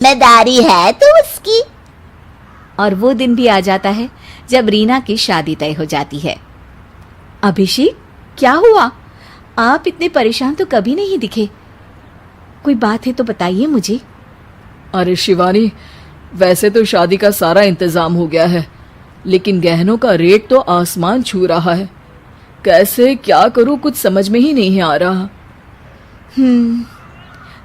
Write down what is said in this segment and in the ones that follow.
जिम्मेदारी है तो उसकी। और वो दिन भी आ जाता है जब रीना की शादी तय हो जाती है। अभिषेक, क्या हुआ? आप इतने परेशान तो कभी नहीं दिखे। कोई बात है तो बताइए मुझे। अरे शिवानी, वैसे तो शादी का सारा इंतजाम हो गया है, लेकिन गहनों का रेट तो आसमान छू रहा है। कैसे क्या करूं, कुछ समझ में ही नहीं आ रहा।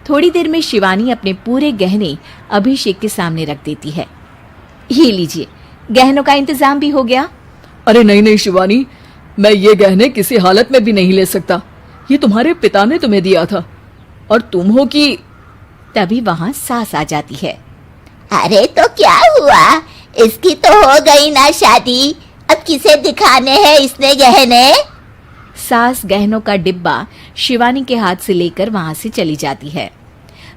थोड़ी देर में शिवानी अपने पूरे गहने अभिषेक के सामने रख देती है। ये लीजिए, गहनों का इंतजाम भी हो गया। अरे नहीं नहीं शिवानी, मैं ये गहने किसी हालत में भी नहीं ले सकता। ये तुम्हारे पिता ने तुम्हें दिया था और तुम हो कि। तभी वहां सास आ जाती है। अरे तो क्या हुआ, इसकी तो हो गई ना शादी, अब किसे दिखाने हैं इसने गहने? सास गहनों का डिब्बा शिवानी के हाथ से लेकर वहां से चली जाती है।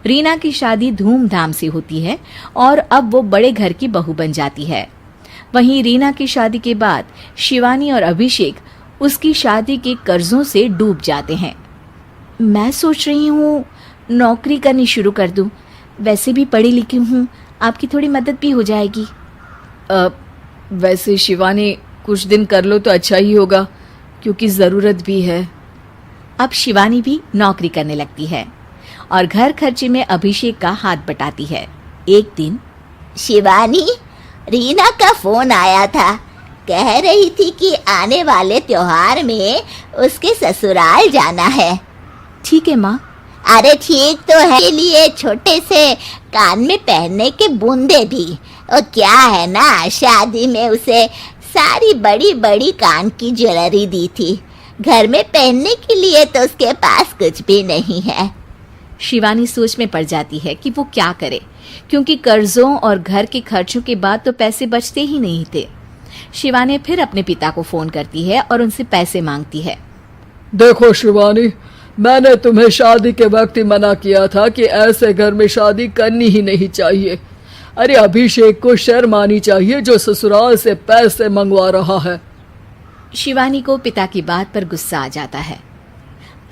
रीना की शादी धूमधाम से होती है और अब वो बड़े घर की बहू बन जाती है। वहीं रीना की शादी के बाद शिवानी और अभिषेक उसकी शादी के कर्जों से डूब जाते हैं। मैं सोच रही हूँ नौकरी करनी शुरू कर दूँ। वैसे भी पढ़ी लिखी हूँ, आपकी थोड़ी मदद भी हो जाएगी। वैसे शिवानी, कुछ दिन कर लो तो अच्छा ही होगा, क्योंकि ज़रूरत भी है। अब शिवानी भी नौकरी करने लगती है और घर खर्चे में अभिषेक का हाथ बटाती है। एक दिन शिवानी, रीना का फोन आया था, कह रही थी कि आने वाले त्योहार में उसके ससुराल जाना है। ठीक है माँ। अरे ठीक तो है, के लिए छोटे से कान में पहनने के बूंदे भी। और क्या है ना, शादी में उसे सारी बड़ी बड़ी कान की ज्वेलरी दी थी। घर में पहनने के लिए तो उसके पास कुछ भी नहीं है। शिवानी सोच में पड़ जाती है कि वो क्या करे, क्योंकि कर्जों और घर के खर्चों के बाद तो पैसे बचते ही नहीं थे। शिवानी फिर अपने पिता को फोन करती है और उनसे पैसे मांगती है। देखो शिवानी, मैंने तुम्हें शादी के वक्त ही मना किया था कि ऐसे घर में शादी करनी ही नहीं चाहिए। अरे अभिषेक को शर्म आनी चाहिए जो ससुराल से पैसे मंगवा रहा है। शिवानी को पिता की बात पर गुस्सा आ जाता है।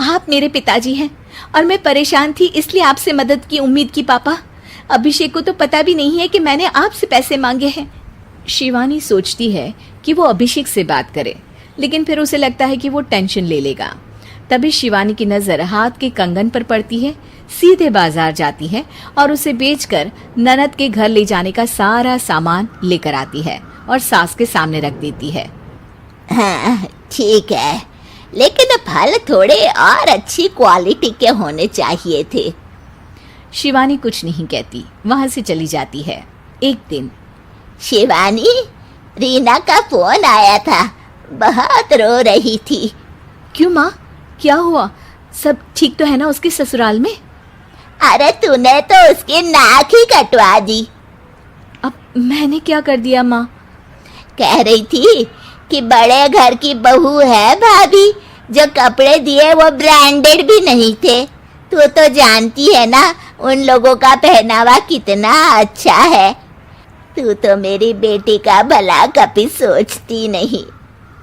आप मेरे पिताजी हैं और मैं परेशान थी, इसलिए आपसे मदद की उम्मीद की पापा। अभिषेक को तो पता भी नहीं है कि मैंने आपसे पैसे मांगे हैं। शिवानी सोचती है कि वो अभिषेक से बात करे, लेकिन फिर उसे लगता है कि वो टेंशन ले लेगा। तभी शिवानी की नजर हाथ के कंगन पर पड़ती है। सीधे बाजार जाती है और उसे बेचकर ननद के घर ले जाने का सारा सामान लेकर आती है और सास के सामने रख देती है। हाँ ठीक है, लेकिन फल थोड़े और अच्छी क्वालिटी के होने चाहिए थे। शिवानी कुछ नहीं कहती, वहां से चली जाती है। एक दिन शिवानी, रीना का फोन आया था, बहुत रो रही थी। क्यों माँ, क्या हुआ? सब ठीक तो है ना उसके ससुराल में? अरे तूने तो उसकी नाक ही कटवा दी। अब मैंने क्या कर दिया माँ? कह रही थी कि बड़े घर की बहू है भाभी, जो कपड़े दिए वो ब्रांडेड भी नहीं थे। तू तो जानती है ना उन लोगों का पहनावा कितना अच्छा है। तू तो मेरी बेटी का भला कभी सोचती नहीं।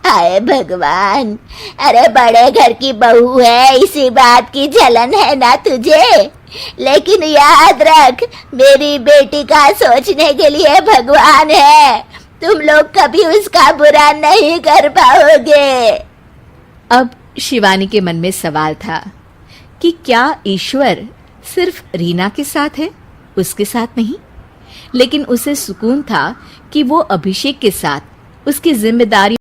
हाय भगवान, अरे बड़े घर की बहू है, इसी बात की जलन है ना तुझे? लेकिन याद रख, मेरी बेटी का सोचने के लिए भगवान है। तुम लोग कभी उसका बुरा नहीं कर पाओगे। अब शिवानी के मन में सवाल था कि क्या ईश्वर सिर्फ रीना के साथ है, उसके साथ नहीं? लेकिन उसे सुकून था कि वो अभिषेक के साथ उसकी जिम्मेदारी